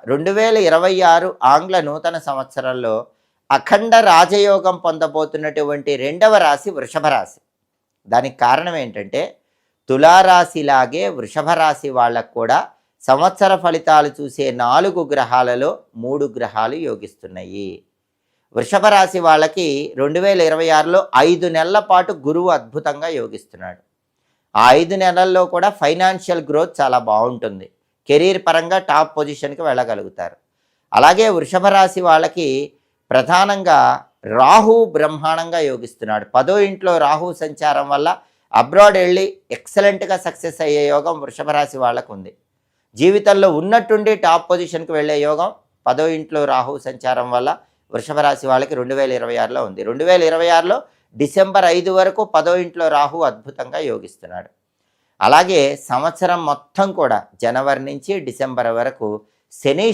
2026 ఆంగ్ల నూతన సంవత్సరంలో అఖండ రాజయోగం పొందబోతున్నటువంటి రెండవ రాశి వృషభ రాశి. దానికి కారణం ఏంటంటే తులారాశిలాగే వృషభ రాశి వాళ్ళకు కూడా సంవత్సర ఫలితాలు చూసే 4 గ్రహాలలో 3 గ్రహాలు యోగిస్తున్నాయి. వృషభ రాశి వాళ్ళకి 2026లో 5 నెలల పాటు గురువు అద్భుతంగా యోగిస్తున్నాడు. ఆ 5 నెలల్లో కూడా ఫైనాన్షియల్ గ్రోత్ చాలా బాగుంటుంది. కెరీర్ పరంగా టాప్ పొజిషన్కి వెళ్ళగలుగుతారు. అలాగే వృషభ రాశి వాళ్ళకి ప్రధానంగా రాహు బ్రహ్మాండంగా యోగిస్తున్నాడు. 10వ ఇంట్లో రాహు సంచారం వల్ల అబ్రాడ్ వెళ్ళి ఎక్సలెంట్గా సక్సెస్ అయ్యే యోగం వృషభ రాశి వాళ్ళకు ఉంది. జీవితంలో ఉన్నట్టుండి టాప్ పొజిషన్కి వెళ్ళే యోగం 10వ ఇంట్లో రాహు సంచారం వల్ల వృషభ రాశి వాళ్ళకి 2026లో ఉంది. 2026లో డిసెంబర్ 5 వరకు 10వ ఇంట్లో రాహు అద్భుతంగా యోగిస్తున్నాడు. అలాగే సంవత్సరం మొత్తం కూడా జనవరి నుంచి డిసెంబర్ వరకు శని